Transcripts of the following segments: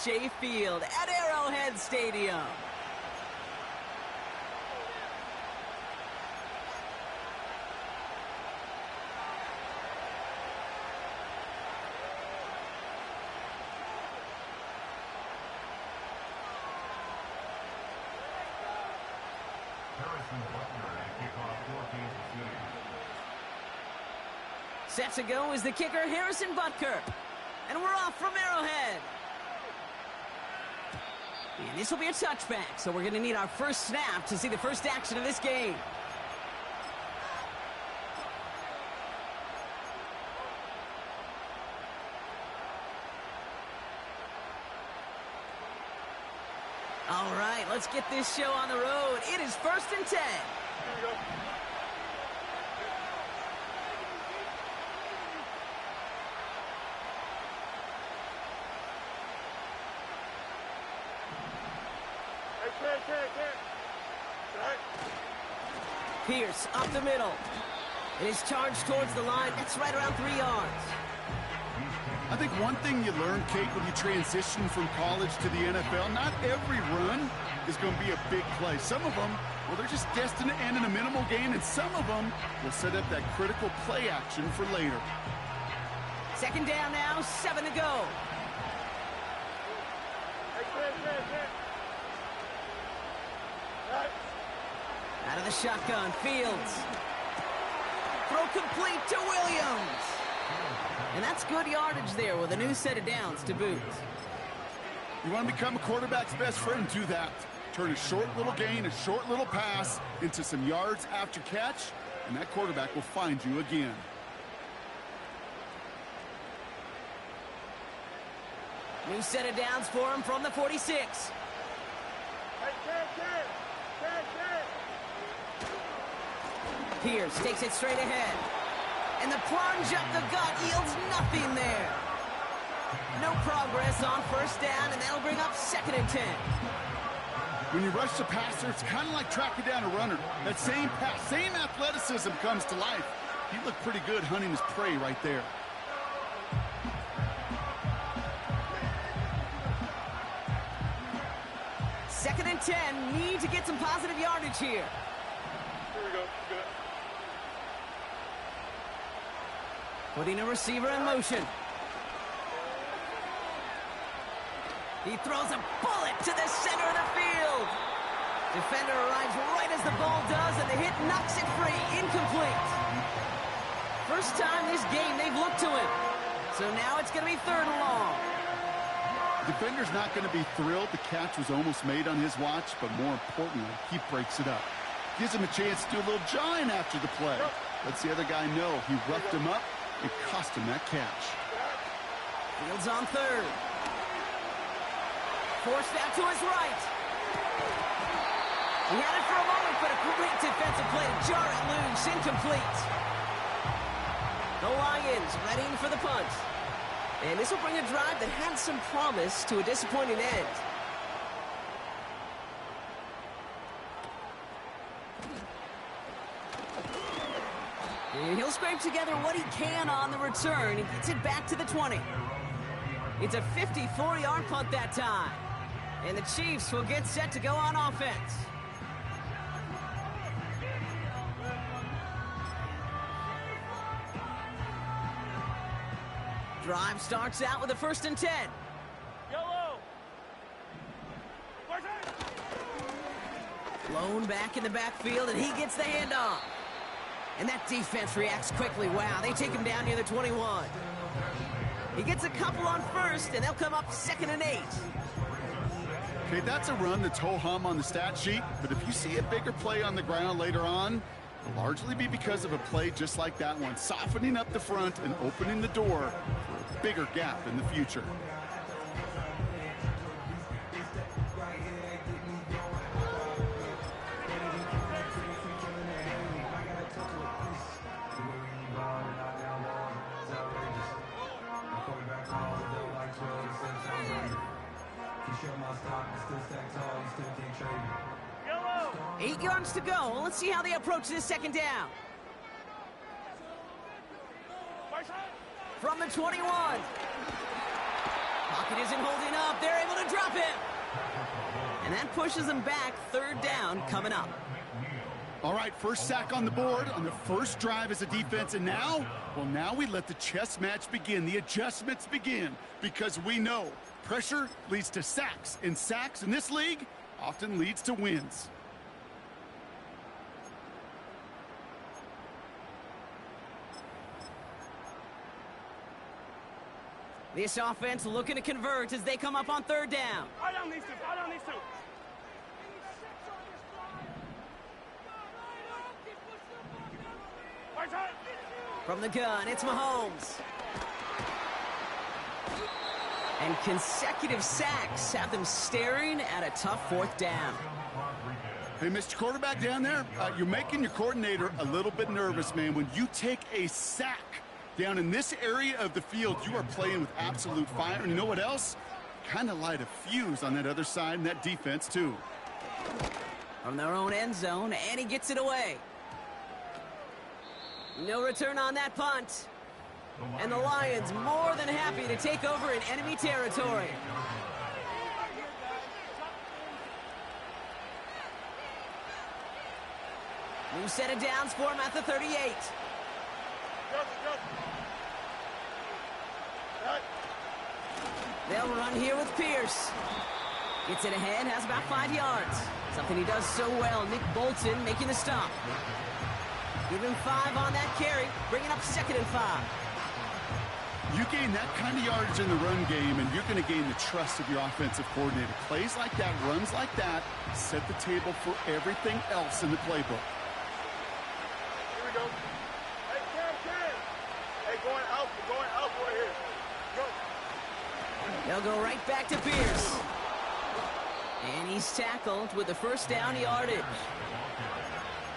FHA Field at Arrowhead Stadium. Set to go is the kicker, Harrison Butker. And we're off from Arrowhead. And this will be a touchback, so we're going to need our first snap to see the first action of this game. All right, let's get this show on the road. It is 1st and 10. Here we go. Pierce up the middle. It is charged towards the line. That's right around 3 yards. I think one thing you learn, Kate, when you transition from college to the NFL, not every run is going to be a big play. Some of them, well, they're just destined to end in a minimal gain, and some of them will set up that critical play action for later. 2nd down now, 7 to go. Out of the shotgun, Fields. Throw complete to Williams. And that's good yardage there with a new set of downs to boot. You want to become a quarterback's best friend, do that. Turn a short little gain, a short little pass into some yards after catch, and that quarterback will find you again. New set of downs for him from the 46. Pierce takes it straight ahead. And the plunge up the gut yields nothing there. No progress on 1st down, and that'll bring up 2nd and 10. When you rush the passer, it's kind of like tracking down a runner. That same pass, same athleticism comes to life. He looked pretty good hunting his prey right there. Second and 10, need to get some positive yardage here. Here we go. Good. Putting a receiver in motion. He throws a bullet to the center of the field. Defender arrives right as the ball does, and the hit knocks it free. Incomplete. First time this game they've looked to him. So now it's going to be 3rd and long. The defender's not going to be thrilled the catch was almost made on his watch, but more importantly, he breaks it up. Gives him a chance to do a little jawing after the play. Lets the other guy know he roughed him up and cost him that catch. Fields on 3rd. Forced out to his right. He had it for a moment, but a great defensive play to jar it loose. Incomplete. The Lions readying for the punt. And this will bring a drive that had some promise to a disappointing end. And he'll scrape together what he can on the return. He gets it back to the 20. It's a 54-yard punt that time. And the Chiefs will get set to go on offense. Drive starts out with a 1st and 10. Yellow. Blown back in the backfield, and he gets the handoff. And that defense reacts quickly. Wow, they take him down near the 21. He gets a couple on 1st, and they'll come up 2nd and 8. Okay, that's a run that's ho-hum on the stat sheet, but if you see a bigger play on the ground later on, it'll largely be because of a play just like that one, softening up the front and opening the door for a bigger gap in the future. Yellow. 8 yards to go. Let's see how they approach this 2nd down. From the 21. Pocket isn't holding up. They're able to And that pushes them back. Third down coming up. All right, first sack on the board on the first drive as a defense, and now, well, now we let the chess match begin, the adjustments begin, because we know pressure leads to sacks, and sacks in this league often leads to wins. This offense looking to convert as they come up on third down. I don't need to. I don't need to. From the gun, it's Mahomes. And consecutive sacks have them staring at a tough fourth down. Hey, Mr. Quarterback down there, you're making your coordinator a little bit nervous, man. When you take a sack down in this area of the field, you are playing with absolute fire. And you know what else? Kind of light a fuse on that other side and that defense, too. From their own end zone, and he gets it away. No return on that punt. And the Lions more than happy to take over in enemy territory. New set of downs for him at the 38. They'll run here with Pierce. Gets it ahead, has about 5 yards. Something he does so well. Nick Bolton making the stop. Give him 5 on that carry, bringing up 2nd and 5. You gain that kind of yardage in the run game, and you're going to gain the trust of your offensive coordinator. Plays like that, runs like that, set the table for everything else in the playbook. Here we go. Hey, Cam. Hey, going out right here. Go. They'll go right back to Pierce. And he's tackled with the first down yardage.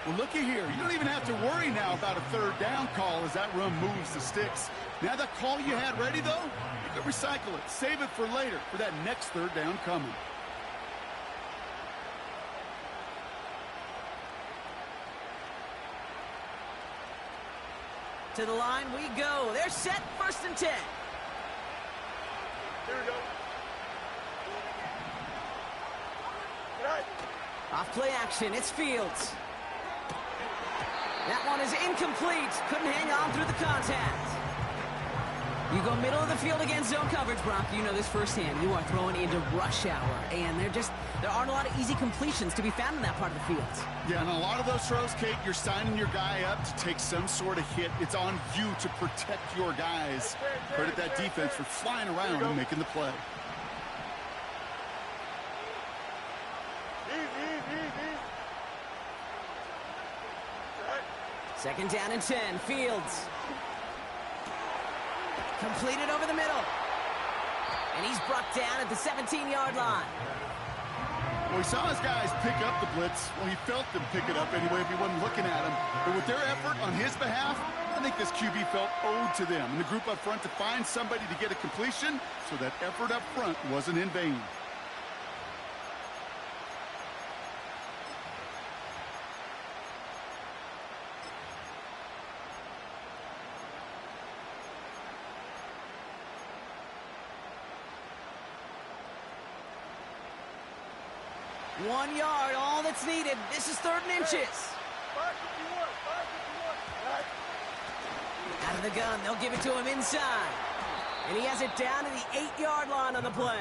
Well, looky here. You don't even have to worry now about a third down call as that run moves the sticks. Now that call you had ready, though, you could recycle it. Save it for later for that next third down coming. To the line we go. They're set, 1st and 10. Here we go. Right. Off play action, it's Fields. That one is incomplete. Couldn't hang on through the contact. You go middle of the field against zone coverage, Brock. You know this firsthand. You are throwing into rush hour, and there aren't a lot of easy completions to be found in that part of the field. Yeah, and a lot of those throws, Kate, you're signing your guy up to take some sort of hit. It's on you to protect your guys. Credit that defense for flying around and making the play. Easy. Right. 2nd down and 10. Fields. Completed over the middle. And he's brought down at the 17-yard line. Well, he saw his guys pick up the blitz. Well, he felt them pick it up anyway if he wasn't looking at him. But with their effort on his behalf, I think this QB felt owed to them. And the group up front to find somebody to get a completion, so that effort up front wasn't in vain. One yard, all that's needed. This is 3rd and inches. 551. Right. Out of the gun, they'll give it to him inside. And he has it down to the 8-yard line on the play.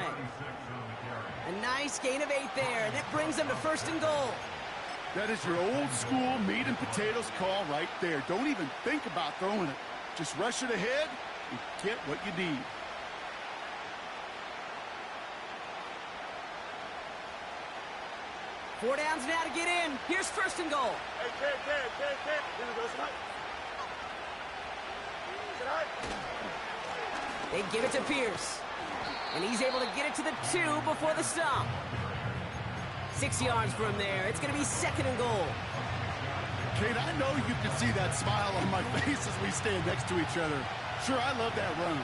A nice gain of 8 there, and that brings them to 1st and goal. That is your old school meat and potatoes call right there. Don't even think about throwing it. Just rush it ahead and get what you need. Four downs now to get in. Here's 1st and goal. Hey, Cam. Here we go. Tonight. They give it to Pierce. And he's able to get it to the 2 before the stop. 6 yards from there. It's going to be 2nd and goal. Kate, I know you can see that smile on my face as we stand next to each other. Sure, I love that run.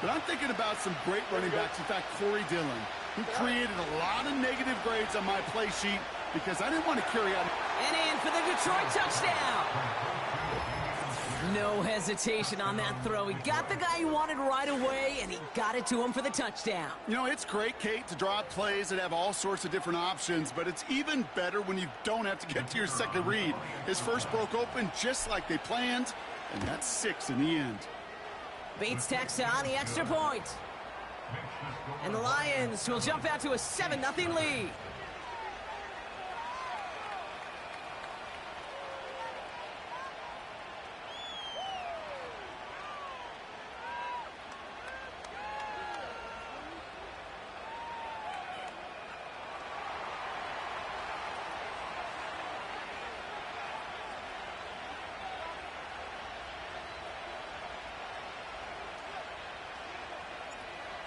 But I'm thinking about some great running backs. In fact, Corey Dillon, who created a lot of negative grades on my play sheet because I didn't want to carry out. And in for the Detroit touchdown. No hesitation on that throw. He got the guy he wanted right away, and he got it to him for the touchdown. You know, it's great, Kate, to draw up plays that have all sorts of different options, but it's even better when you don't have to get to your second read. His first broke open just like they planned, and that's 6 in the end. Bates tacks on the extra point. And the Lions will jump out to a 7-0 lead.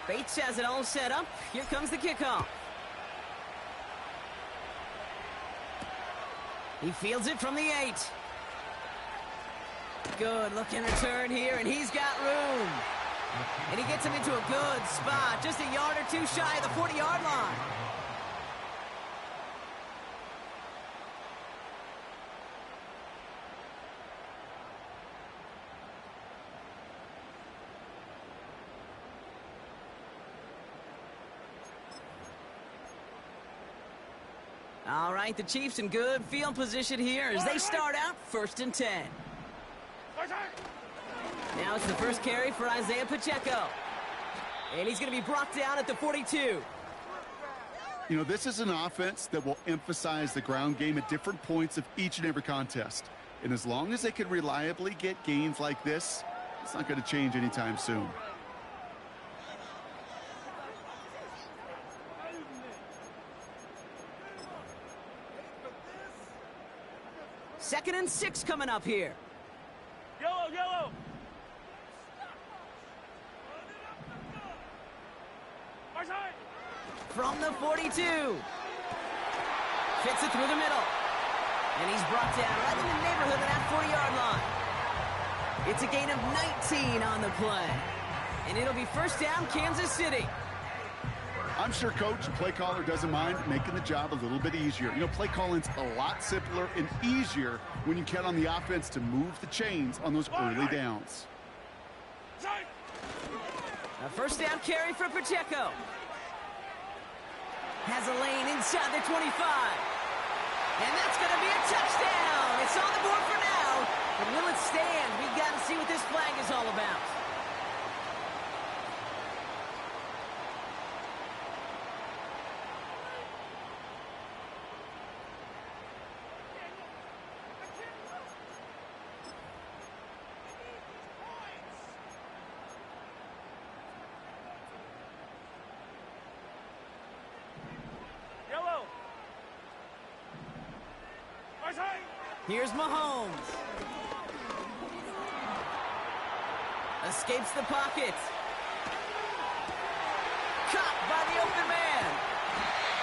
Bates has it all set up. Here comes the kickoff. He fields it from the 8. Good looking return here, and he's got room. And he gets him into a good spot, just a yard or two shy of the 40-yard line. All right, the Chiefs in good field position here as they start out 1st and 10. Now it's the first carry for Isaiah Pacheco. And he's going to be brought down at the 42. You know, this is an offense that will emphasize the ground game at different points of each and every contest. And as long as they can reliably get gains like this, it's not going to change anytime soon. Second and 6 coming up here. Yellow, yellow. From the 42. Fits it through the middle. And he's brought down right in the neighborhood of that 40-yard line. It's a gain of 19 on the play. And it'll be first down, Kansas City. I'm sure Coach and play caller doesn't mind making the job a little bit easier. You know, play calling's a lot simpler and easier when you count on the offense to move the chains on those early downs. A first down carry for Pacheco. Has a lane inside the 25. And that's going to be a touchdown. It's on the board for now. But will it stand? We've got to see what this flag is all about. Here's Mahomes. Escapes the pocket. Caught by the open man.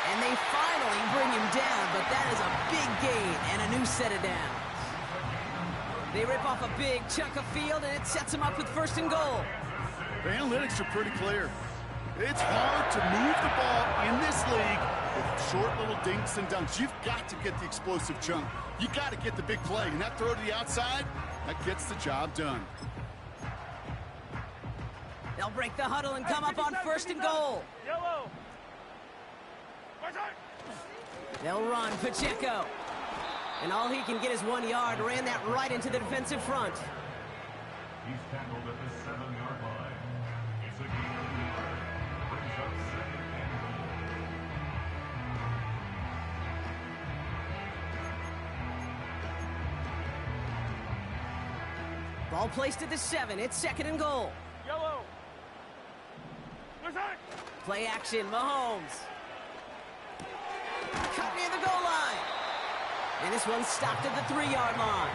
And they finally bring him down, but that is a big gain and a new set of downs. They rip off a big chunk of field, and it sets them up with 1st and goal. The analytics are pretty clear. It's hard to move the ball in this league with short little dinks and dunks. You've got to get the explosive chunk. You got to get the big play, and that throw to the outside, that gets the job done. They'll break the huddle and come up on 1st and goal. Yellow. They'll run Pacheco. And all he can get is 1 yard. Ran that right into the defensive front. He's tackled at the 7-yard line. It's a gain of 1 yard. Brings up 2nd and goal. Ball placed at the 7. It's 2nd and goal. Yellow. Play action, Mahomes. Cut near the goal line. And this one's stopped at the 3-yard line.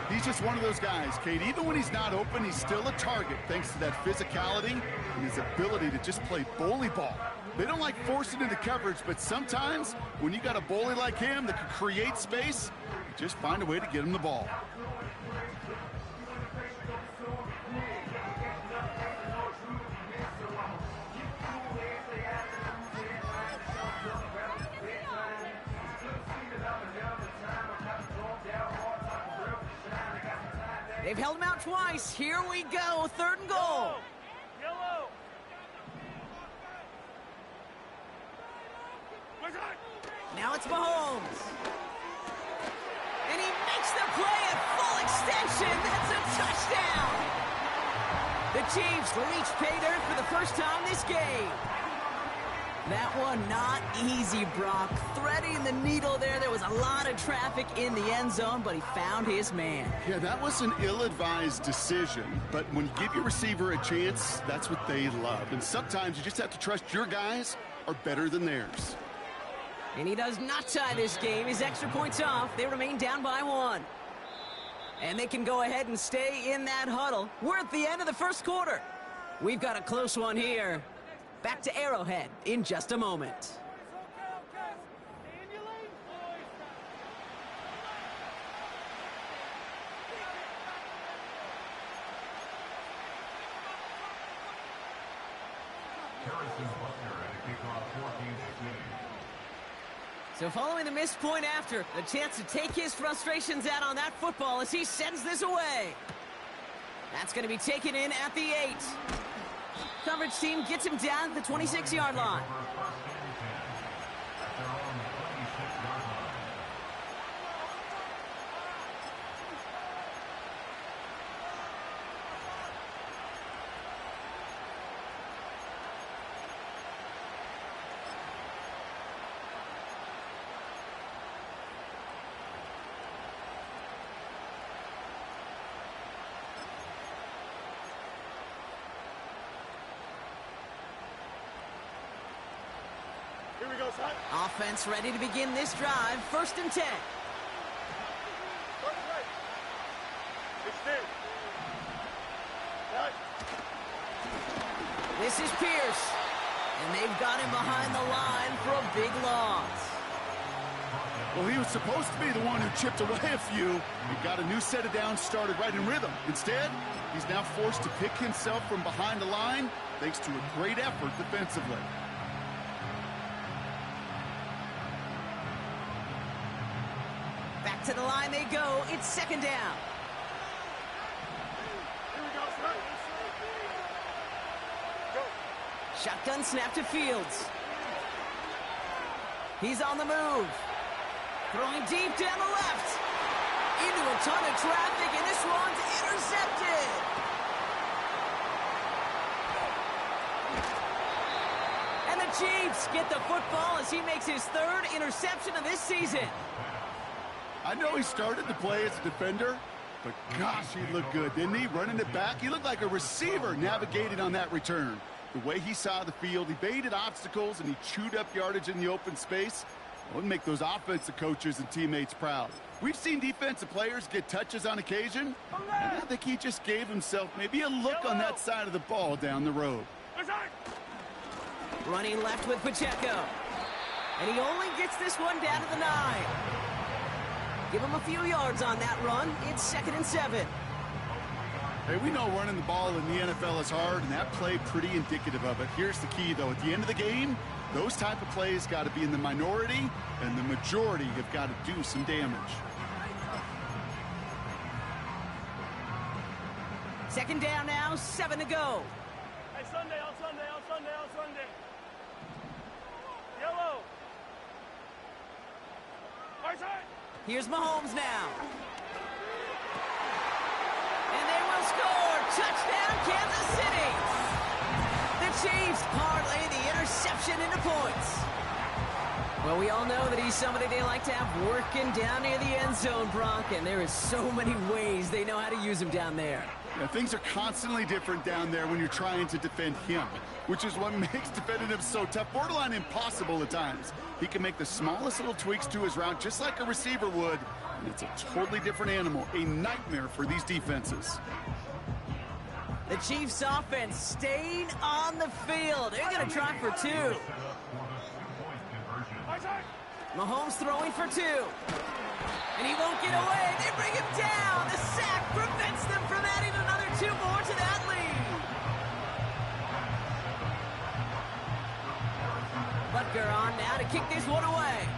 He's just one of those guys, Kate. Even when he's not open, he's still a target thanks to that physicality and his ability to just play bully ball. They don't like forcing into coverage, but sometimes when you got a bully like him that can create space, you just find a way to get him the ball. They've held him out twice. Here we go, 3rd and goal. Yellow. Now it's Mahomes. And he makes the play at full extension. That's a touchdown. The Chiefs reach pay dirt for the first time this game. That one not easy, Brock. Threading the needle there. There was a lot of traffic in the end zone, but he found his man. Yeah, that was an ill-advised decision, but when you give your receiver a chance, that's what they love. And sometimes you just have to trust your guys are better than theirs. And he does not tie this game. His extra points off. They remain down by 1. And they can go ahead and stay in that huddle. We're at the end of the first quarter. We've got a close one here. Back to Arrowhead in just a moment. So following the missed point after, a chance to take his frustrations out on that football as he sends this away. That's going to be taken in at the 8. Coverage team gets him down at the 26-yard line. Here we go, son. Offense ready to begin this drive. 1st and 10. Extend. Cut. This is Pierce. And they've got him behind the line for a big loss. Well, he was supposed to be the one who chipped away a few. He got a new set of downs started right in rhythm. Instead, he's now forced to pick himself from behind the line thanks to a great effort defensively. Back to the line they go. It's 2nd down. Here we go, son. Go. Shotgun snap to Fields. He's on the move. Throwing deep down the left. Into a ton of traffic, and this one's intercepted. And the Chiefs get the football as he makes his 3rd interception of this season. I know he started to play as a defender, but gosh, he looked good, didn't he? Running it back, he looked like a receiver navigating on that return. The way he saw the field, he baited obstacles, and he chewed up yardage in the open space. It would make those offensive coaches and teammates proud. We've seen defensive players get touches on occasion, and I think he just gave himself maybe a look on that side of the ball down the road. Running left with Pacheco. And he only gets this one down to the 9. Give him a few yards on that run. It's 2nd and 7. Hey, we know running the ball in the NFL is hard, and that play pretty indicative of it. Here's the key, though. At the end of the game, those type of plays got to be in the minority, and the majority have got to do some damage. 2nd down now, 7 to go. Hey, Sunday, on Sunday, on Sunday, on Sunday. Yellow. Right side. Here's Mahomes now. And they will score. Touchdown, Kansas City. The Chiefs parlay the interception into points. Well, we all know that he's somebody they like to have working down near the end zone, Brock, and there is so many ways they know how to use him down there. Yeah, things are constantly different down there when you're trying to defend him, which is what makes defending him so tough, borderline impossible at times. He can make the smallest little tweaks to his route just like a receiver would, and it's a totally different animal, a nightmare for these defenses. The Chiefs offense staying on the field. They're going to try for 2. Mahomes throwing for 2. And he won't get away. They bring him down. The sack prevents them from adding another 2 more to that lead. Butker on now to kick this one away.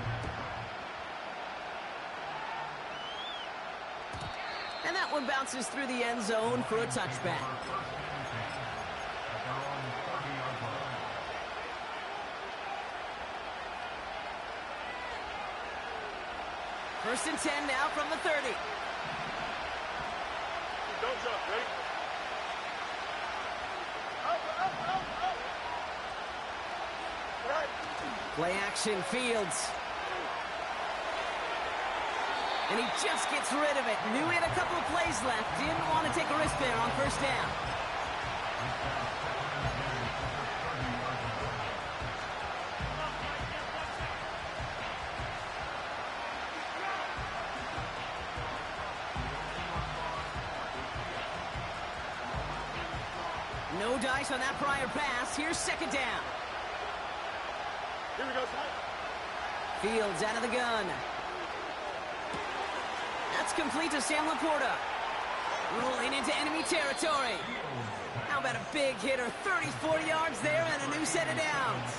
And that one bounces through the end zone for a touchback. First and 10 now from the 30. Don't jump, ready? Out. Right. Play action, Fields. And he just gets rid of it. Knew he had a couple of plays left. Didn't want to take a risk there on first down. No dice on that prior pass. Here's second down. Here we go, son. Fields out of the gun. That's complete to Sam Laporta. Rolling into enemy territory. How about a big hitter? 34 yards there and a new set of downs.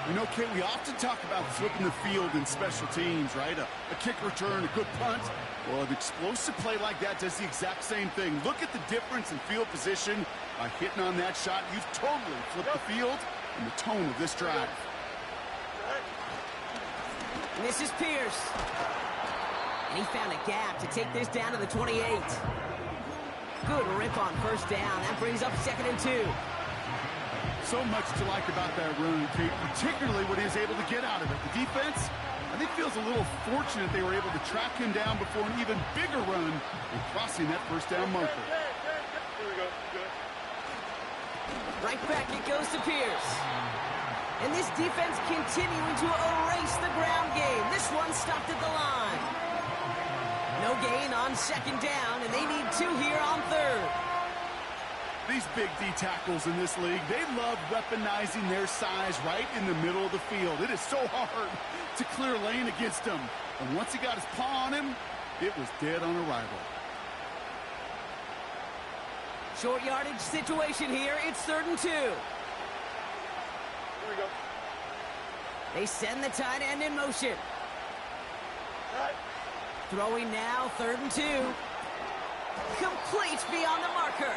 You know, Kate, we often talk about flipping the field in special teams, right? A kick return, a good punt. Well, an explosive play like that does the exact same thing. Look at the difference in field position. By hitting on that shot, you've totally flipped the field and the tone of this drive. And this is Pierce. And he found a gap to take this down to the 28. Good rip on first down. That brings up second and 2. So much to like about that run, Kate, particularly what he was able to get out of it. The defense, I think, feels a little fortunate they were able to track him down before an even bigger run and crossing that first down marker. Here we go. Good. Right back it goes to Pierce. And this defense continuing to erase the ground game. This one stopped at the line. No gain on second down, and they need 2 here on third. These big D tackles in this league, they love weaponizing their size right in the middle of the field. It is so hard to clear lane against him. And once he got his paw on him, it was dead on arrival. Short yardage situation here. It's 3rd and 2. Here we go. They send the tight end in motion. Right. Throwing now, 3rd and 2. Complete beyond the marker.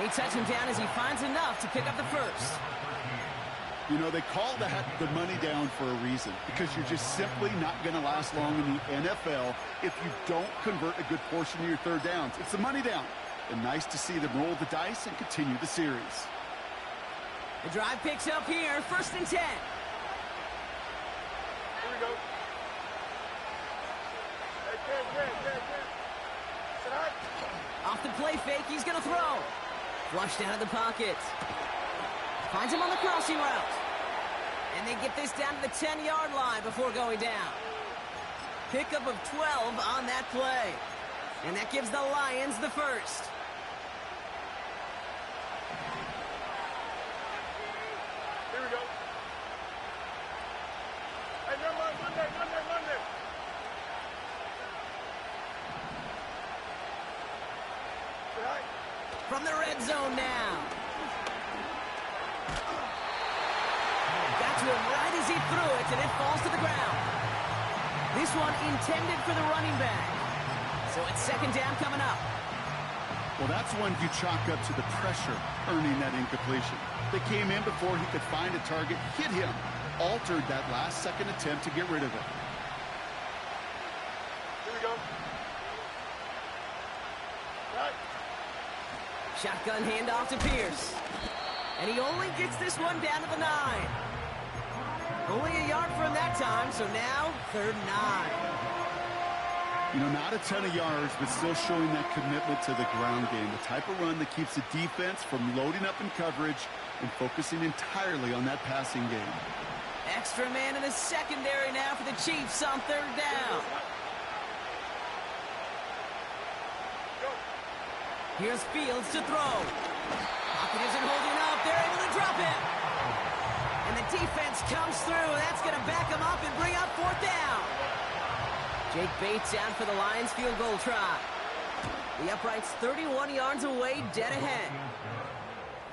They touch him down as he finds enough to pick up the first. You know, they call that the money down for a reason, because you're just simply not going to last long in the NFL if you don't convert a good portion of your third downs. It's the money down. And nice to see them roll the dice and continue the series. The drive picks up here, 1st and 10. Here we go. Hey, Ken. Sit high. Off the play fake, he's going to throw. Flushed out of the pocket. Finds him on the crossing route. And they get this down to the 10-yard line before going down. Pickup of 12 on that play. And that gives the Lions the first. Here we go. Hey, run there. Sit high. From the red zone now. Got to him right as he threw it, and it falls to the ground. This one intended for the running back. So it's second down coming up. Well, that's one you chalk up to the pressure earning that incompletion. They came in before he could find a target, hit him, altered that last-second attempt to get rid of it. Here we go. Right. Shotgun handoff to Pierce. And he only gets this one down to the 9. Only a yard from that time, so now 3rd and 9. You know, not a ton of yards, but still showing that commitment to the ground game. The type of run that keeps the defense from loading up in coverage and focusing entirely on that passing game. Extra man in the secondary now for the Chiefs on 3rd down. Here's Fields to throw. Pocket isn't holding up. They're able to drop him. And the defense comes through. That's going to back him up and bring up 4th down. Jake Bates out for the Lions field goal try. The upright's 31 yards away, dead ahead.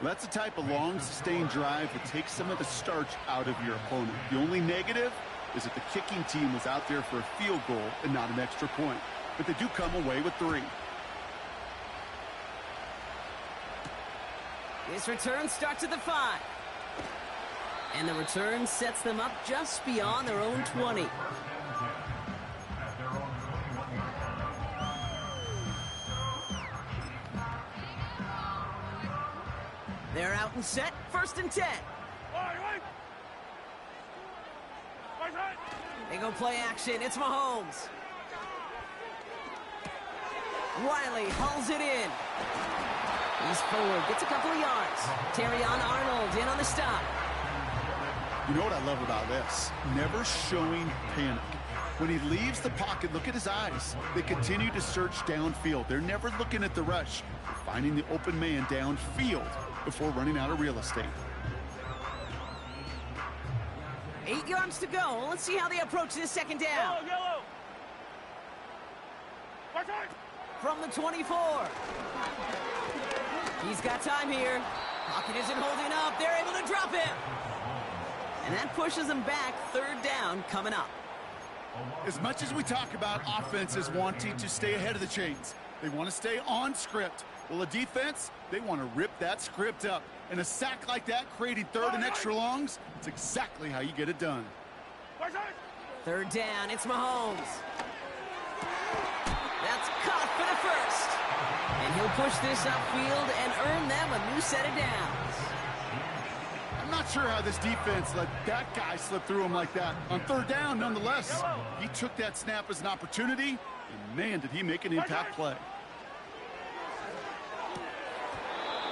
That's the type of long, sustained drive that takes some of the starch out of your opponent. The only negative is that the kicking team was out there for a field goal and not an extra point. But they do come away with 3. This return starts at the 5. And the return sets them up just beyond their own 20. At their own 21-yard line. They're out and set. 1st and 10. They go play action. It's Mahomes. Riley hauls it in. He's forward. Gets a couple of yards. Terrion Arnold in on the stop. You know what I love about this? Never showing panic. When he leaves the pocket, look at his eyes. They continue to search downfield. They're never looking at the rush. They're finding the open man downfield before running out of real estate. 8 yards to go. Let's see how they approach this 2nd down. Yellow. From the 24. He's got time here. Pocket isn't holding up. They're able to drop him. And that pushes them back. 3rd down coming up. As much as we talk about offenses wanting to stay ahead of the chains, they want to stay on script. Well, a defense, they want to rip that script up. And a sack like that, creating 3rd and extra longs, it's exactly how you get it done. 3rd down, it's Mahomes. That's caught for the 1st. And he'll push this upfield and earn them a new set of downs. I'm not sure how this defense let that guy slip through him like that. On 3rd down, nonetheless, he took that snap as an opportunity, and man, did he make an impact play.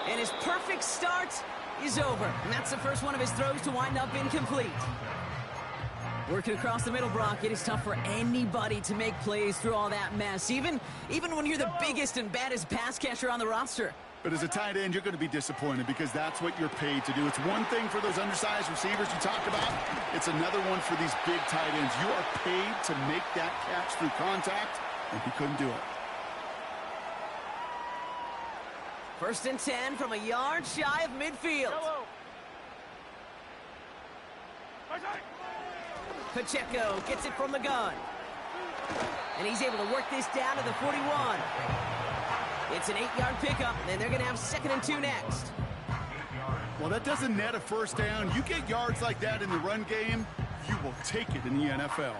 And his perfect start is over. And that's the first one of his throws to wind up incomplete. Working across the middle, Brock, it is tough for anybody to make plays through all that mess, even when you're the biggest and baddest pass catcher on the roster. But as a tight end, you're going to be disappointed because that's what you're paid to do. It's one thing for those undersized receivers you talk about. It's another one for these big tight ends. You are paid to make that catch through contact, and he couldn't do it. 1st and 10 from a yard shy of midfield. Pacheco gets it from the gun. And he's able to work this down to the 41. It's an 8-yard pickup, and they're going to have 2nd and 2 next. Well, that doesn't net a 1st down. You get yards like that in the run game, you will take it in the NFL.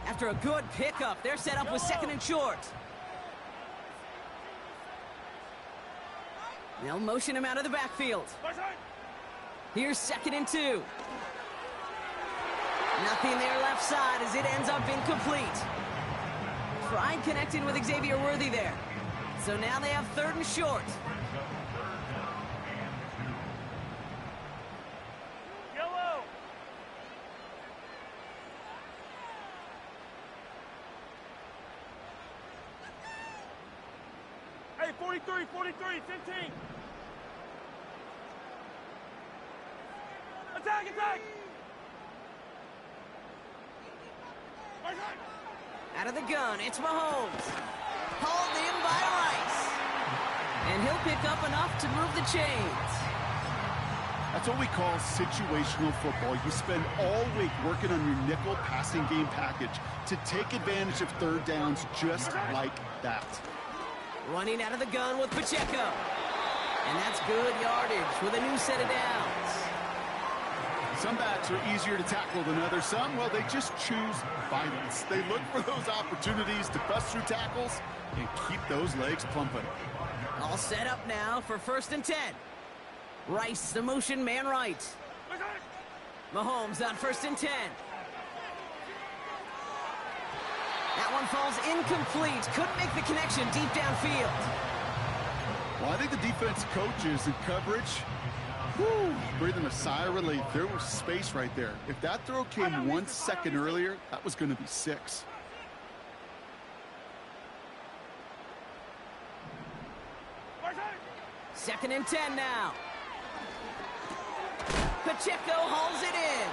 After a good pickup, they're set up with 2nd and short. They'll motion him out of the backfield. Here's 2nd and 2. Nothing there left side as it ends up incomplete. Tried connecting with Xavier Worthy there. So now they have 3rd and short. Yellow. Hey, 43, 15. Attack! Out of the gun, it's Mahomes. Hauled in by Rice. And he'll pick up enough to move the chains. That's what we call situational football. You spend all week working on your nickel passing game package to take advantage of 3rd downs just like that. Running out of the gun with Pacheco. And that's good yardage with a new set of downs. Some backs are easier to tackle than others. Some, well, they just choose violence. They look for those opportunities to bust through tackles and keep those legs plumping. All set up now for 1st and 10. Rice, the motion man right. Mahomes on 1st and 10. That one falls incomplete. Couldn't make the connection deep downfield. Well, I think the defense coaches in coverage, breathing a sigh of relief. There was space right there. If that throw came 1 second earlier, that was going to be 6. Second and 10 now. Pacheco hauls it in.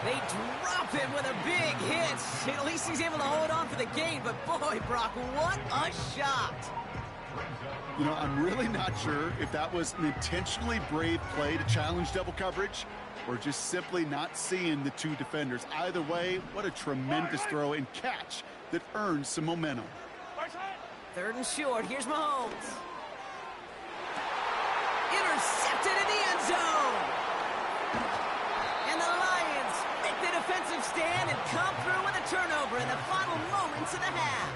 They drop him with a big hit. At least he's able to hold on for the gain, but boy, Brock, what a shot. You know, I'm really not sure if that was an intentionally brave play to challenge double coverage or just simply not seeing the 2 defenders. Either way, what a tremendous throw and catch that earns some momentum. 3rd and short. Here's Mahomes. intercepted in the end zone. And the Lions make the defensive stand and come through with a turnover in the final moments of the half.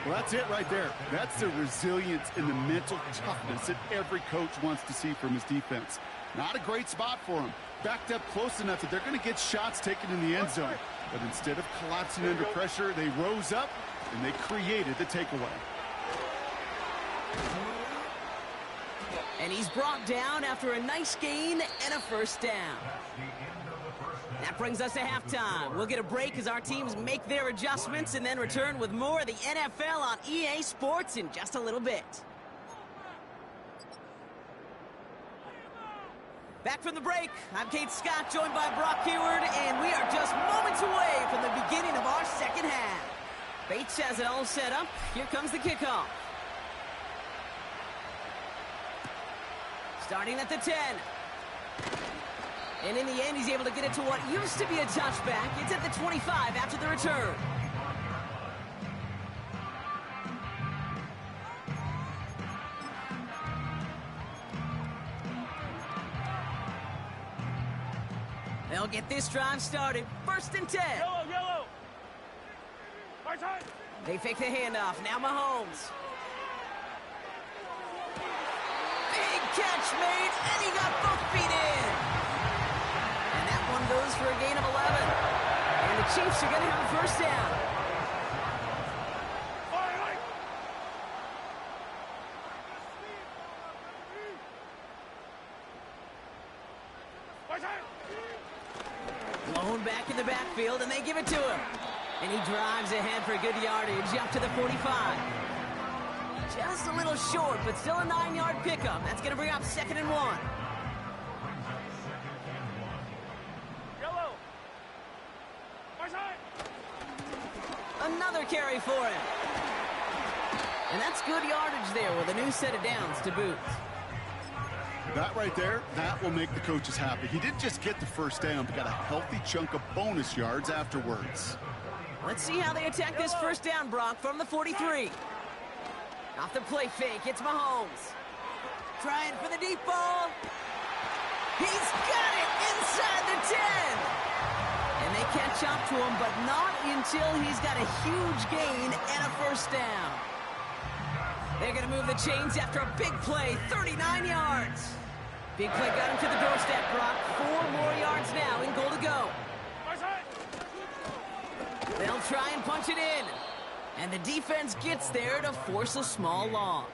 Well, that's it right there. That's the resilience and the mental toughness that every coach wants to see from his defense. Not a great spot for him. Backed up close enough that they're going to get shots taken in the end zone. But instead of collapsing under pressure, they rose up and they created the takeaway. And he's brought down after a nice gain and a first down. That brings us to halftime. We'll get a break as our teams make their adjustments and then return with more of the NFL on EA Sports in just a little bit. Back from the break, I'm Kate Scott, joined by Brock Hayward, and we are just moments away from the beginning of our second half. Bates has it all set up. Here comes the kickoff. Starting at the 10. And in the end, he's able to get it to what used to be a touchback. It's at the 25 after the return. They'll get this drive started. First and 10. Yellow. Right side. They fake the handoff. Now Mahomes. Big catch made, and he got both feet in. And that one goes for a gain of 11. And the Chiefs are going to have a first down. Blown back in the backfield, and they give it to him. And he drives ahead for good yardage up to the 45. Just a little short, but still a 9-yard pickup. That's going to bring up 2nd and 1. Yellow. Right side. Another carry for him. And that's good yardage there with a new set of downs to boot. That right there, that will make the coaches happy. He didn't just get the first down, but got a healthy chunk of bonus yards afterwards. Let's see how they attack this first down, Brock, from the 43. Off the play fake, it's Mahomes. Trying for the deep ball. He's got it inside the 10. And they catch up to him, but not until he's got a huge gain and a first down. They're going to move the chains after a big play, 39 yards. Big play got him to the doorstep, Brock. 4 more yards now in goal to go. They'll try and punch it in. And the defense gets there to force a small loss.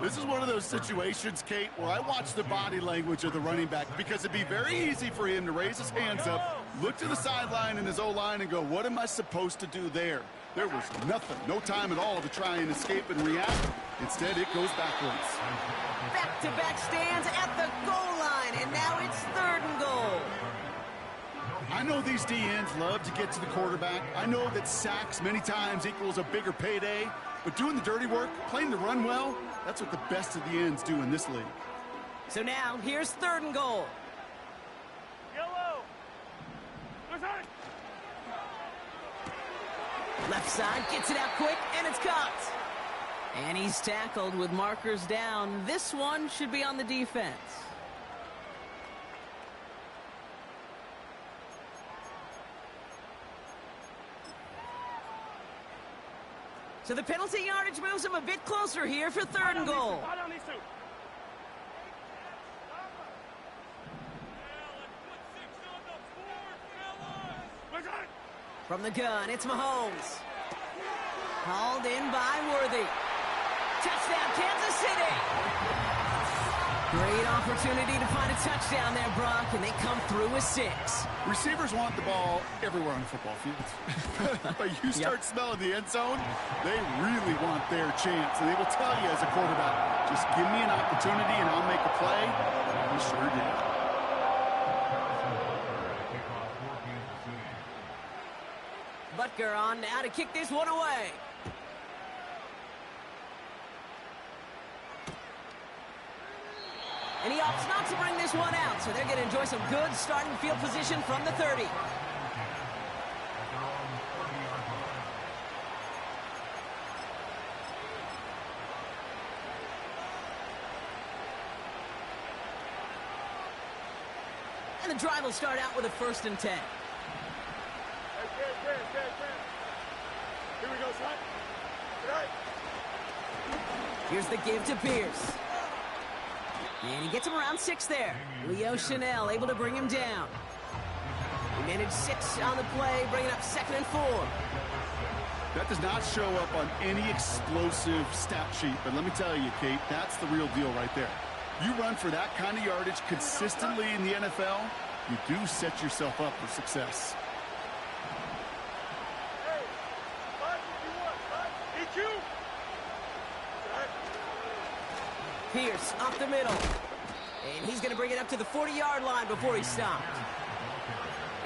This is one of those situations, Kate, where I watch the body language of the running back because it'd be very easy for him to raise his hands up, look to the sideline in his O-line and go, what am I supposed to do there? There was nothing, no time at all to try and escape and react. Instead, it goes backwards. Back-to-back stands at the goal line, and now it's 3rd and goal. I know these D-ends love to get to the quarterback. I know that sacks many times equals a bigger payday, but doing the dirty work, playing the run well, that's what the best of the ends do in this league. So now, here's 3rd and goal. Yellow. Right side. Left side gets it out quick, and it's caught. And he's tackled with markers down. This one should be on the defense. So the penalty yardage moves him a bit closer here for 3rd and goal. From the gun, it's Mahomes. Hauled in by Worthy. Touchdown, Kansas City! Great opportunity to find a touchdown there, Brock, and they come through with 6. Receivers want the ball everywhere on the football field. But you start smelling the end zone, they really want their chance. And they will tell you as a quarterback, just give me an opportunity and I'll make a play. He sure did. Butker on now to kick this one away. And he opts not to bring this one out, so they're going to enjoy some good starting field position from the 30. And the drive will start out with a 1st and 10. Hey, Cam. Here we go, son. Right. Here's the give to Pierce. And he gets him around 6 there. Wk11 able to bring him down. He managed 6 on the play, bringing up 2nd and 4. That does not show up on any explosive stat sheet, but let me tell you, Kate, that's the real deal right there. You run for that kind of yardage consistently in the NFL, you do set yourself up for success. Hey, bud, you want, bud? Hit you. Right. Pierce up the middle. And he's going to bring it up to the 40-yard line before he stopped.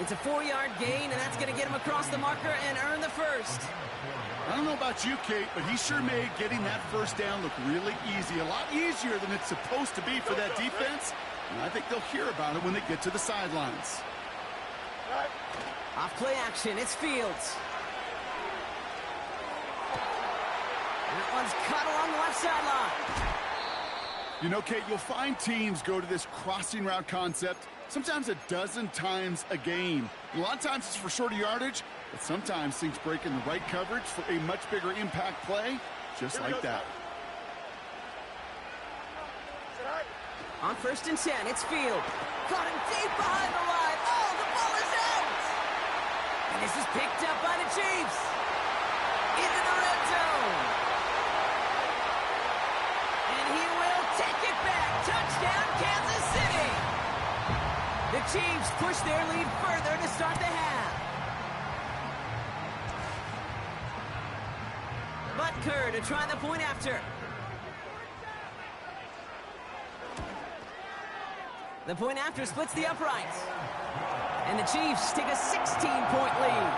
It's a 4-yard gain, and that's going to get him across the marker and earn the 1st. I don't know about you, Kate, but he sure made getting that 1st down look really easy. A lot easier than it's supposed to be for that defense. And I think they'll hear about it when they get to the sidelines. Right. Off play action, it's Fields. And that one's caught along the left sideline. You know, Kate, you'll find teams go to this crossing route concept sometimes a dozen times a game. A lot of times it's for shorter yardage, but sometimes things break in the right coverage for a much bigger impact play, just like that. On 1st and 10, it's Field. Caught him deep behind the line. Oh, the ball is out! And this is picked up by the Chiefs. Into the red zone. And he will take it back. Touchdown, Kansas City. The Chiefs push their lead further to start the half. Butker to try the point after. The point after splits the uprights. And the Chiefs take a 16-point lead.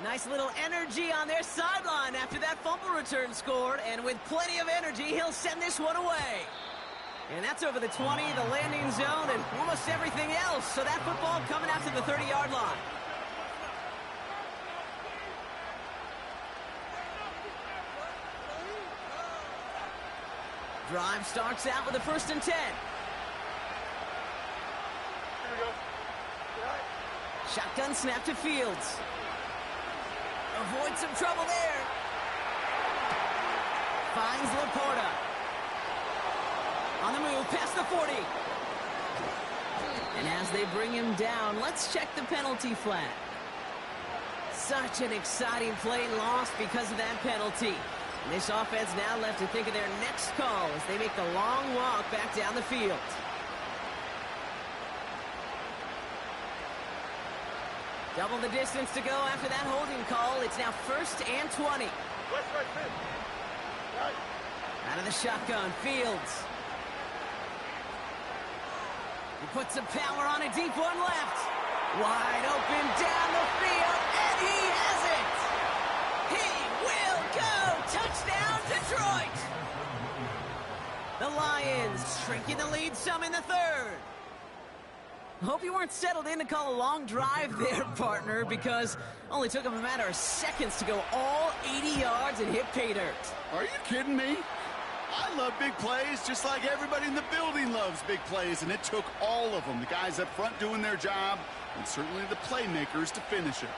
Nice little energy on their sideline after that fumble return scored, and with plenty of energy, he'll send this one away. And that's over the 20, the landing zone, and almost everything else. So that football coming out to the 30-yard line. Drive starts out with a 1st and 10. Here we go. Right. Shotgun snap to Fields. Avoid some trouble there. Finds Laporta. On the move, past the 40. And as they bring him down, let's check the penalty flag. Such an exciting play lost because of that penalty. And this offense now left to think of their next call as they make the long walk back down the field. Double the distance to go after that holding call. It's now 1st and 20. West, right. Out of the shotgun, Fields. He puts some power on a deep one left. Wide open down the field, and he has it! He will go! Touchdown, Detroit! The Lions shrinking the lead some in the 3rd. Hope you weren't settled in to call a long drive there, partner, because only took him a matter of seconds to go all 80 yards and hit pay dirt. Are you kidding me? I love big plays just like everybody in the building loves big plays, and it took all of them. The guys up front doing their job, and certainly the playmakers to finish it.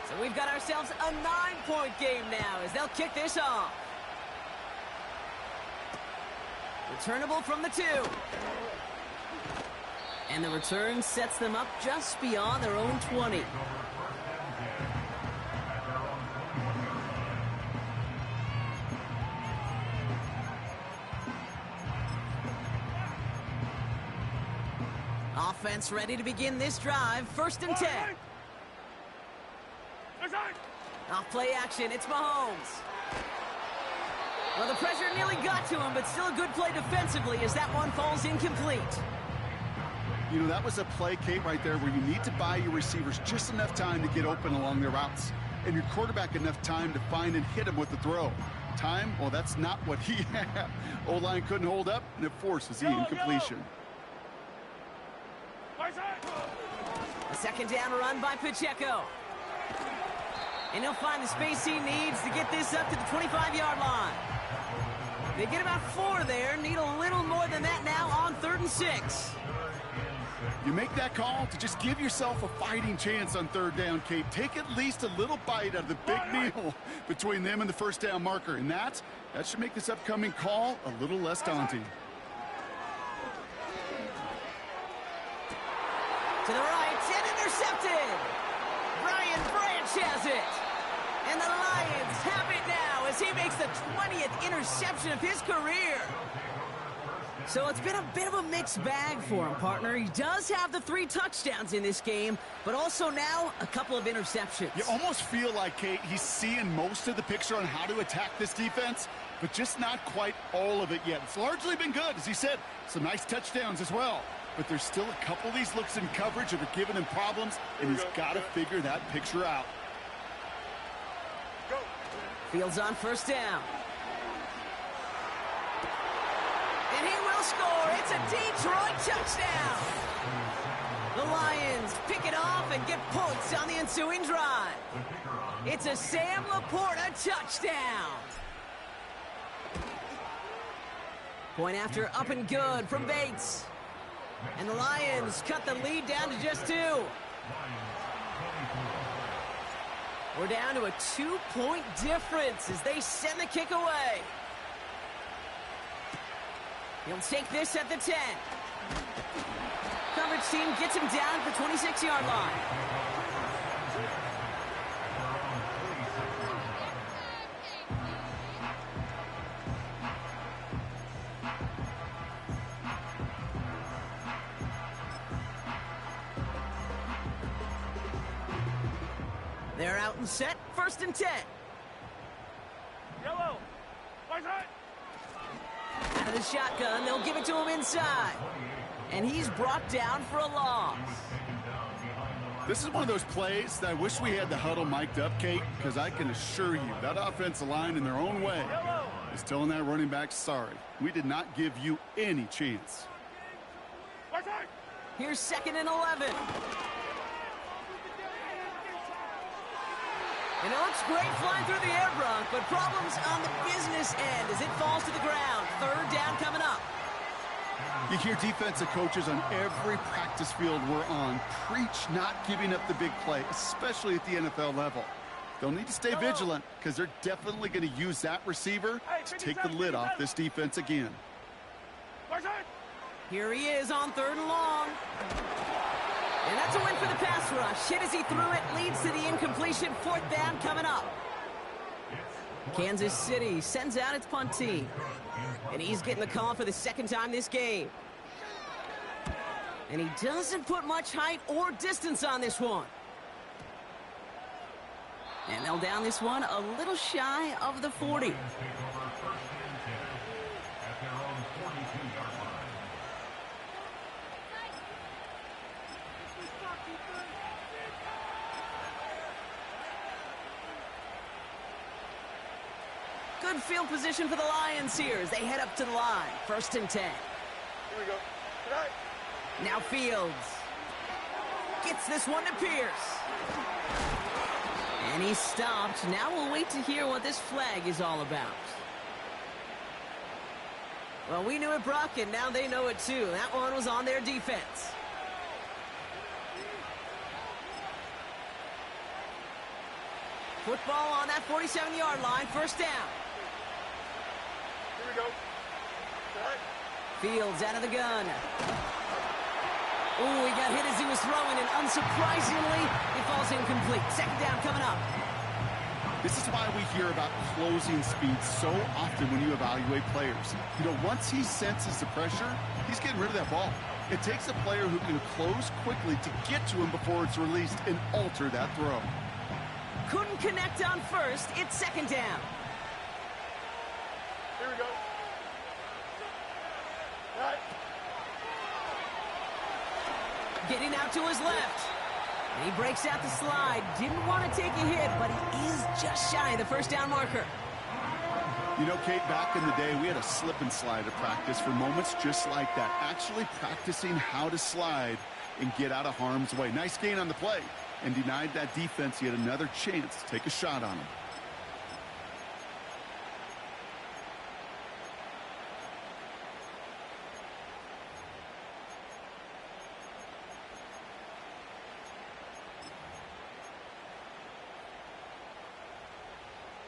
So we've got ourselves a 9-point game now as they'll kick this off. Returnable from the 2. And the return sets them up just beyond their own 20. Offense ready to begin this drive. 1st and 10. Off play action, it's Mahomes. Well, the pressure nearly got to him, but still a good play defensively as that one falls incomplete. You know, that was a play, Kate, right there where you need to buy your receivers just enough time to get open along their routes, and your quarterback enough time to find and hit them with the throw. Time, well, that's not what he had. O-line couldn't hold up, and it forces the incompletion. A second down run by Pacheco. And he'll find the space he needs to get this up to the 25-yard line. They get about 4 there, need a little more than that now on 3rd and 6. You make that call to just give yourself a fighting chance on 3rd down, Kate. Take at least a little bite out of the big meal between them and the first down marker. And that should make this upcoming call a little less daunting. To the right, and intercepted. Brian Branch has it. And the Lions have it now as he makes the 20th interception of his career. So it's been a bit of a mixed bag for him, partner. He does have the 3 touchdowns in this game, but also now a couple of interceptions. You almost feel like, Kate, he's seeing most of the picture on how to attack this defense, but just not quite all of it yet. It's largely been good, as he said. Some nice touchdowns as well. But there's still a couple of these looks in coverage that are giving him problems, and he's got to figure that picture out. Fields on 1st down. And he will score. It's a Detroit touchdown. The Lions pick it off and get points on the ensuing drive. It's a Sam Laporta touchdown. Point after up and good from Bates. And the Lions cut the lead down to just 2. We're down to a 2-point difference as they send the kick away. He'll take this at the 10. Coverage team gets him down for 26-yard line. They're out and set, 1st and 10. Yellow. Out of the shotgun, they'll give it to him inside. And he's brought down for a loss. This is one of those plays that I wish we had the huddle mic'd up, Kate, because I can assure you that offensive line in their own way is telling that running back, sorry, we did not give you any chance. Here's 2nd and 11. And it looks great flying through the air, Bronk, but problems on the business end as it falls to the ground. 3rd down coming up. You hear defensive coaches on every practice field we're on preach not giving up the big play, especially at the NFL level. They'll need to stay vigilant because they're definitely going to use that receiver to take the lid off this defense again. Here he is on 3rd and long. And that's a win for the pass rush. Hit as he threw it, leads to the incompletion. 4th down coming up. Kansas City sends out its punt team. And he's getting the call for the 2nd time this game. And he doesn't put much height or distance on this one. And they'll down this one a little shy of the 40. Good field position for the Lions here as they head up to the line. 1st and 10. Here we go. Now Fields gets this one to Pierce. And he's stopped. Now we'll wait to hear what this flag is all about. Well, we knew it, Brock, and now they know it too. That one was on their defense. Football on that 47-yard line. 1st down. Here we go. Fields out of the gun. Oh, he got hit as he was throwing, and unsurprisingly, it falls incomplete. 2nd down coming up. This is why we hear about closing speed so often when you evaluate players. You know, once he senses the pressure, he's getting rid of that ball. It takes a player who can close quickly to get to him before it's released and alter that throw. Couldn't connect on 1st. It's 2nd down. Here we go. Getting out to his left. And he breaks out the slide. Didn't want to take a hit, but he is just shy of the 1st down marker. You know, Kate, back in the day, we had a slip and slide at practice for moments just like that. Actually practicing how to slide and get out of harm's way. Nice gain on the play, and denied that defense yet another chance to take a shot on him.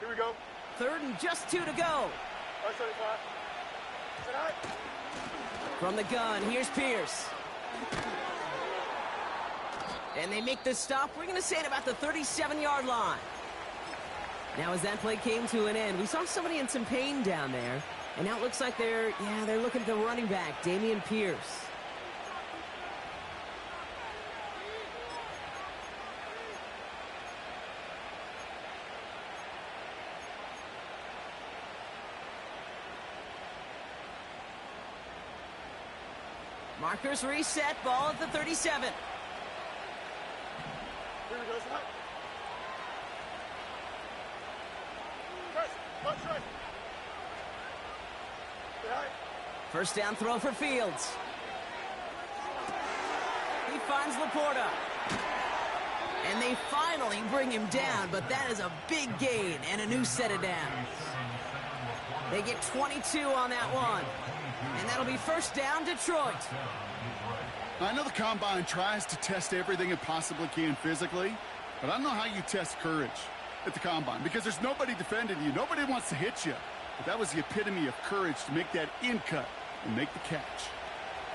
Here we go. 3rd and just 2 to go. 175. Sit high. From the gun, here's Pierce. And they make the stop, we're going to say, at about the 37-yard line. Now, as that play came to an end, we saw somebody in some pain down there. And now it looks like they're looking at the running back, Dameon Pierce. Markers reset, ball at the 37. Here we go, slide. Press, punch right. Sit high. First down throw for Fields. He finds Laporta. And they finally bring him down, but that is a big gain and a new set of downs. They get 22 on that one. And that'll be first down, Detroit. I know the Combine tries to test everything it possibly can physically, but I don't know how you test courage at the Combine, because there's nobody defending you. Nobody wants to hit you. But that was the epitome of courage to make that in cut and make the catch.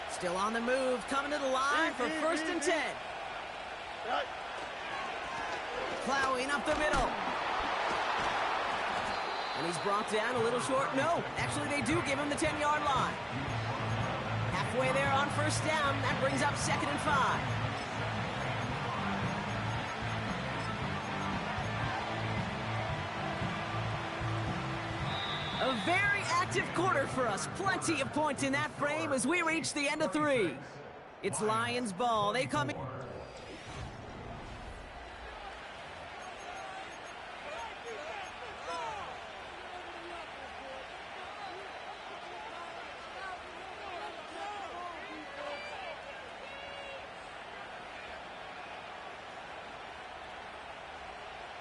Still on the move, coming to the line for first and 10. Right. Plowing up the middle. And he's brought down a little short. No, actually they do give him the 10-yard line. Halfway there on first down. That brings up 2nd and 5. A very active quarter for us. Plenty of points in that frame as we reach the end of 3. It's Lions ball. They come in.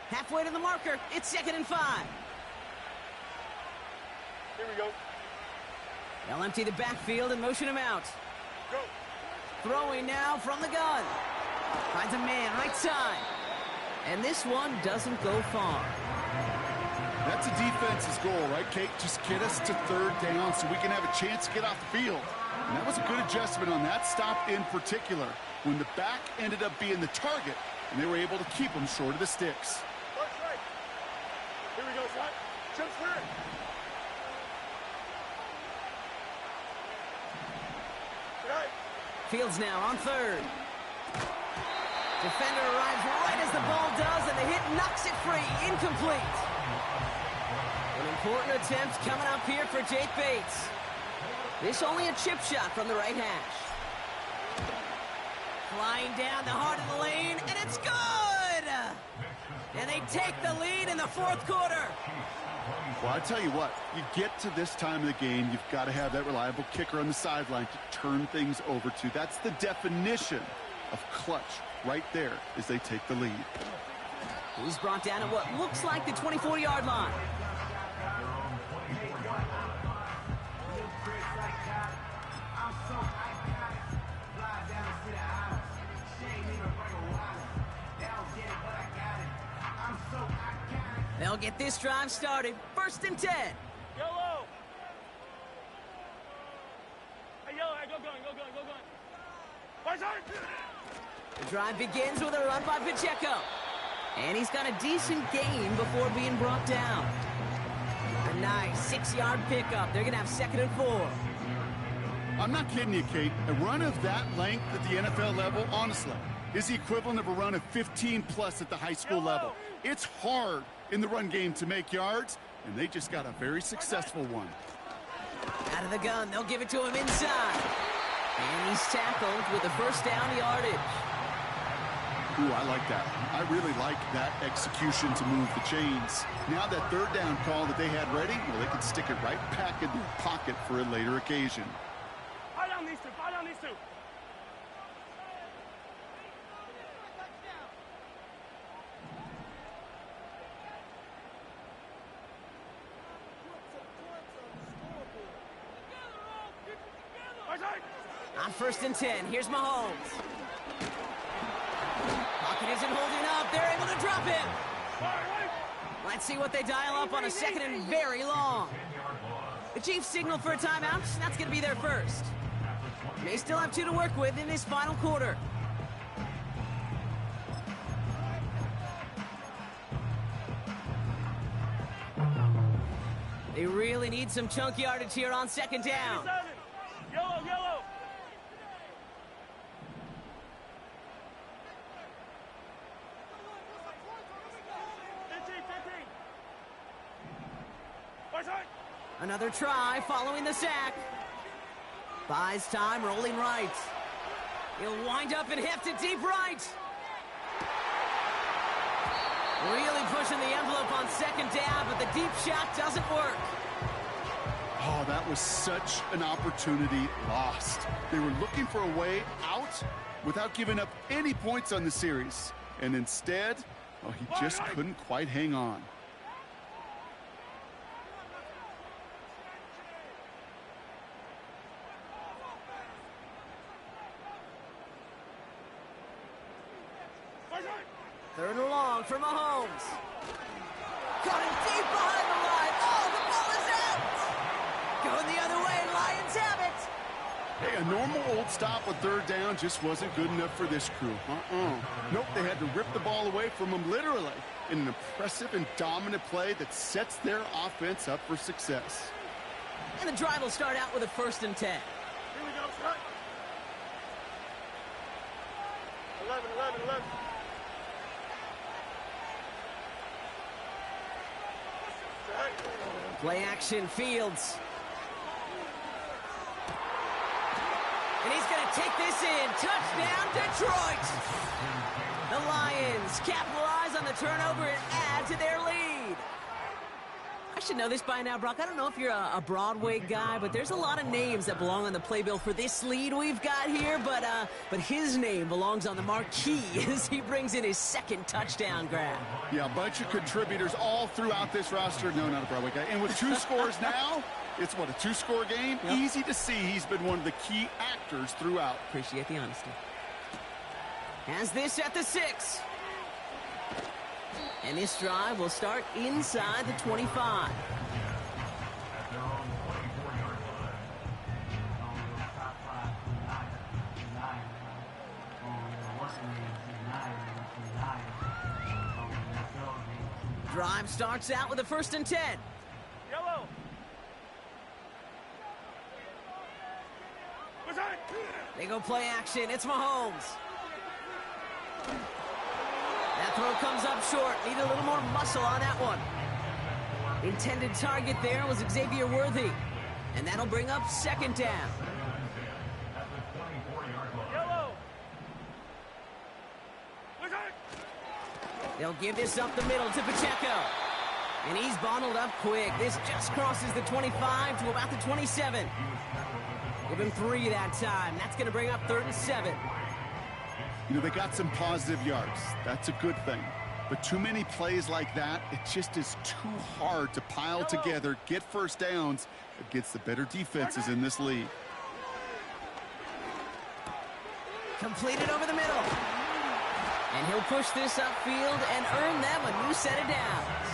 Halfway to the marker. It's 2nd and 5. Here we go. They'll empty the backfield and motion him out. Go. Throwing now from the gun. Finds a man right side. And this one doesn't go far. That's a defense's goal, right, Kate? Just get us to 3rd down so we can have a chance to get off the field. And that was a good adjustment on that stop in particular, when the back ended up being the target, and they were able to keep him short of the sticks. Punch right. Here we go, slide. Jump clear. Sit high. Fields now on 3rd. Defender arrives right as the ball does, and the hit knocks it free. Incomplete. An important attempt coming up here for Jake Bates. This only a chip shot from the right hash. Flying down the heart of the lane, and it's good! And they take the lead in the 4th quarter. Well, I tell you what, you get to this time of the game, you've got to have that reliable kicker on the sideline to turn things over to. That's the definition of clutch right there as they take the lead. He's brought down at what looks like the 24-yard line. They'll get this drive started. 1st and 10. Yellow. Hey, yellow. Hey, go going. Punch right. The drive begins with a run by Pacheco. And he's got a decent gain before being brought down. A nice 6-yard pickup. They're going to have 2nd and 4. I'm not kidding you, Kate. A run of that length at the NFL level, honestly, is the equivalent of a run of 15-plus at the high school level. It's hard in the run game to make yards, and they just got a very successful one. Out of the gun, they'll give it to him inside. And he's tackled with the first down yardage. Ooh, I like that. I really like that execution to move the chains. Now that third down call that they had ready, well, they can stick it right back in their pocket for a later occasion. Fire down these two. Fire down these two. On 1st and 10, here's Mahomes. Pocket isn't holding up. They're able to drop him. Let's see what they dial up on a 2nd and very long. The Chiefs signal for a timeout. That's going to be their first. They still have 2 to work with in this final quarter. They really need some chunk yardage here on 2nd down. Yellow, yellow. Another try following the sack. Buys time, rolling right. He'll wind up and heft it deep right. Really pushing the envelope on 2nd down, but the deep shot doesn't work. Oh, that was such an opportunity lost. They were looking for a way out without giving up any points on the series. And instead, oh, he just couldn't quite hang on. Third and long for Mahomes. Got him deep behind the line. Oh, the ball is out. Going the other way, Lions have it. Hey, a normal old stop with 3rd down just wasn't good enough for this crew. Nope, they had to rip the ball away from him literally in an impressive and dominant play that sets their offense up for success. And the drive will start out with a 1st and 10. Here we go, Scott. 11. Play action, Fields. And he's going to take this in. Touchdown, Detroit. The Lions capitalize on the turnover and add to their lead. I should know this by now, Brock. I don't know if you're a Broadway guy, but there's a lot of names that belong on the playbill for this lead we've got here. But his name belongs on the marquee as he brings in his 2nd touchdown grab. Yeah, a bunch of contributors all throughout this roster. No, not a Broadway guy. And with 2 scores now, it's what, a 2-score game? Yep. Easy to see he's been one of the key actors throughout. Appreciate the honesty. Has this at the 6. And this drive will start inside the 25. Drive starts out with a 1st and 10. Yellow. They go play action. It's Mahomes. That throw comes up short. Need a little more muscle on that one. Intended target there was Xavier Worthy. And that'll bring up 2nd down. Yellow. They'll give this up the middle to Pacheco. And he's bottled up quick. This just crosses the 25 to about the 27. Give him 3 that time. That's going to bring up 3rd and 7. You know, they got some positive yards. That's a good thing. But too many plays like that, it just is too hard to pile together, get 1st downs against the better defenses in this league. Completed over the middle. And he'll push this upfield and earn them a new set of downs.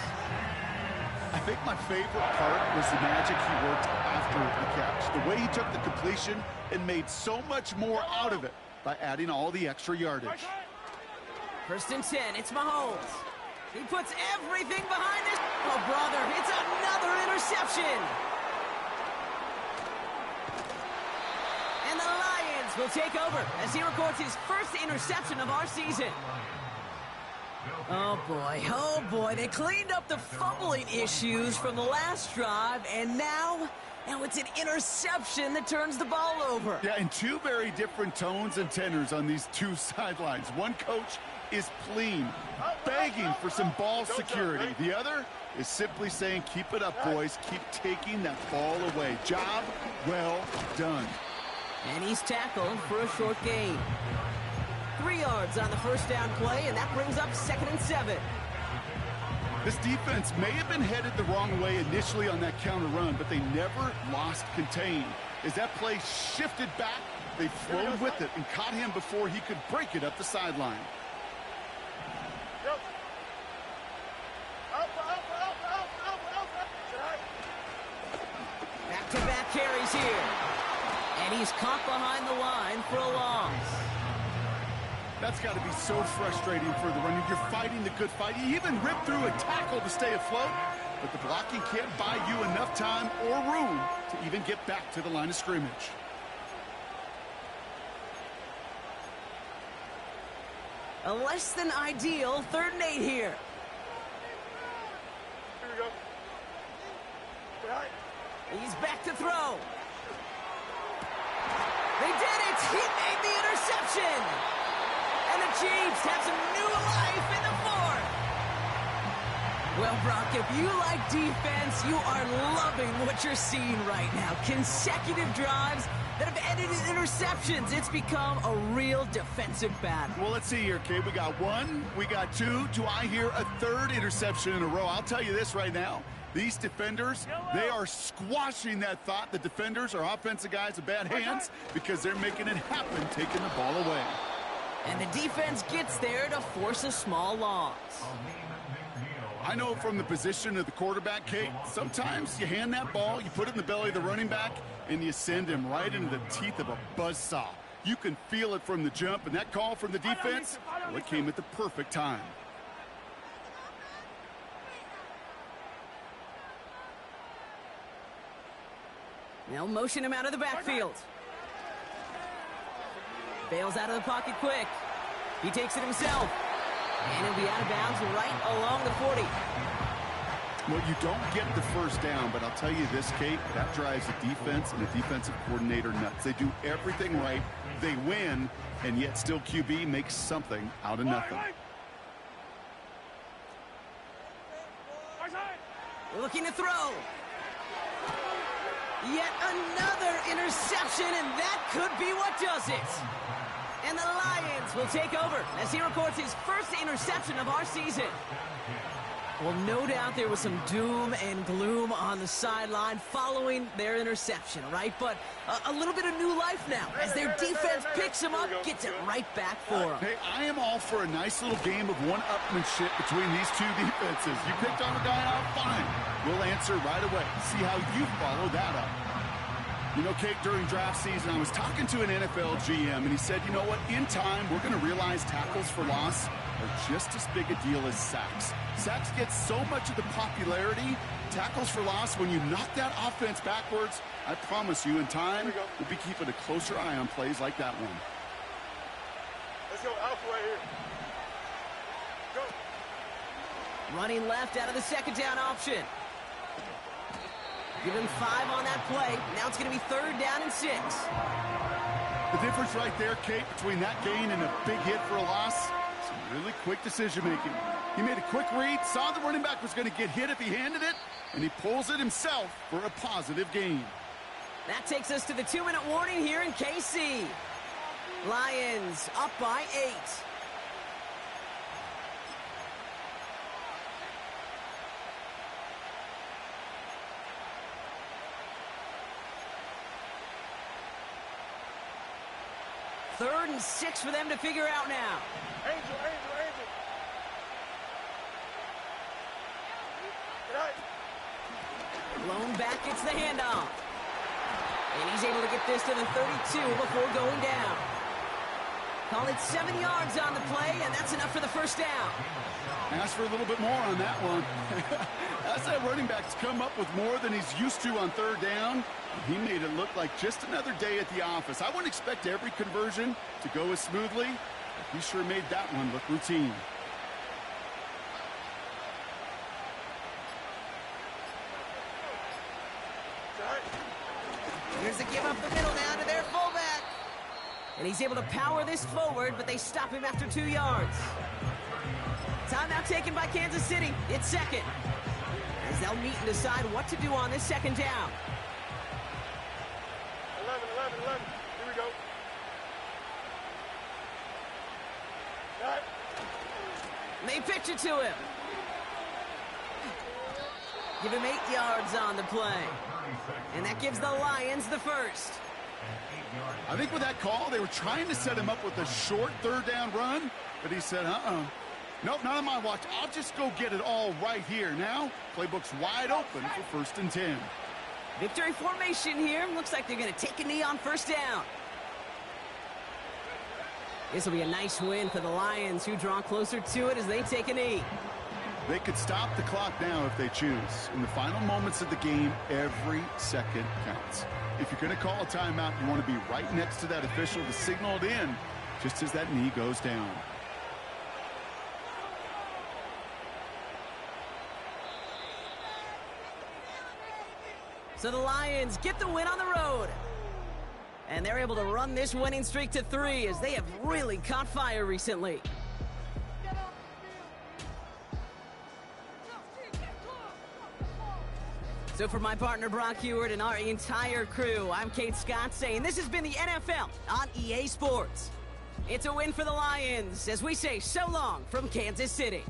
I think my favorite part was the magic he worked after the catch. The way he took the completion and made so much more out of it by adding all the extra yardage. 1st and 10, it's Mahomes. He puts everything behind this. Oh, brother, it's another interception. And the Lions will take over as he records his 1st interception of our season. Oh boy, they cleaned up the fumbling issues from the last drive, and now Now it's an interception that turns the ball over. Yeah, and two very different tones and tenors on these two sidelines. One coach is pleading, begging for some ball security. The other is simply saying, keep it up, boys. Keep taking that ball away. Job well done. And he's tackled for a short gain. 3 yards on the first down play, and that brings up 2nd and 7. This defense may have been headed the wrong way initially on that counter run, but they never lost contain. As that play shifted back, they flowed with it and caught him before he could break it up the sideline. Back-to-back carries here. And he's caught behind the line for a loss. That's got to be so frustrating for the runner. You're fighting the good fight. You even ripped through a tackle to stay afloat, but the blocking can't buy you enough time or room to even get back to the line of scrimmage. A less than ideal 3rd and 8 here. Here we go. Behind. He's back to throw. They did it! He made the interception! And the Chiefs have some new life in the 4th. Well, Brock, if you like defense, you are loving what you're seeing right now. Consecutive drives that have ended in interceptions. It's become a real defensive battle. Well, let's see here, kid. We got 1, we got 2. Do I hear a 3rd interception in a row? I'll tell you this right now. These defenders, they are squashing that thought. The defenders are offensive guys with bad hands because they're making it happen, taking the ball away. And the defense gets there to force a small loss. I know from the position of the quarterback, Kate, sometimes you hand that ball, you put it in the belly of the running back, and you send him right into the teeth of a buzzsaw. You can feel it from the jump, and that call from the defense, well, it came at the perfect time. They'll motion him out of the backfield. Bails out of the pocket quick. He takes it himself. And he'll be out of bounds right along the 40. Well, you don't get the first down, but I'll tell you this, Kate, that drives the defense and the defensive coordinator nuts. They do everything right. They win, and yet still QB makes something out of nothing. Looking to throw. Yet another interception, and that could be what does it. And the Lions will take over as he records his first interception of our season. Well, no doubt there was some doom and gloom on the sideline following their interception, right? But a little bit of new life now as their defense picks him up, gets it right back for them. Hey, I am all for a nice little game of one-upmanship between these two defenses. You picked on a guy out, fine. We'll answer right away. See how you follow that up. You know, Kate, during draft season, I was talking to an NFL GM, and he said, you know what, in time, we're going to realize tackles for loss are just as big a deal as sacks. Sacks get so much of the popularity. Tackles for loss, when you knock that offense backwards, I promise you, in time, we'll be keeping a closer eye on plays like that one. Let's go alpha right here. Go. Running left out of the second down option. Give him 5 on that play. Now it's going to be 3rd down and 6. The difference right there, Kate, between that gain and a big hit for a loss, some really quick decision-making. He made a quick read, saw the running back was going to get hit if he handed it, and he pulls it himself for a positive gain. That takes us to the 2-minute warning here in KC. Lions up by 8. Third and 6 for them to figure out now. Angel. Blown back gets the handoff. And he's able to get this to the 32 before going down. Call it 7 yards on the play, and that's enough for the first down. Ask for a little bit more on that one. As that running back's come up with more than he's used to on 3rd down, he made it look like just another day at the office. I wouldn't expect every conversion to go as smoothly, but he sure made that one look routine. And he's able to power this forward, but they stop him after 2 yards. Timeout taken by Kansas City. It's second. As they'll meet and decide what to do on this second down. 11. Here we go. Cut. They pitch it to him. Give him 8 yards on the play. And that gives the Lions the first. I think with that call, they were trying to set him up with a short third down run, but he said, nope, not on my watch. I'll just go get it all right here. Now, playbook's wide open for 1st and 10. Victory formation here. Looks like they're going to take a knee on first down. This will be a nice win for the Lions, who draw closer to it as they take a knee. They could stop the clock now if they choose. In the final moments of the game, every second counts. If you're going to call a timeout, you want to be right next to that official to signal it in just as that knee goes down. So the Lions get the win on the road. And they're able to run this winning streak to 3 as they have really caught fire recently. So for my partner Brock Heward and our entire crew, I'm Kate Scott saying this has been the NFL on EA Sports. It's a win for the Lions as we say so long from Kansas City.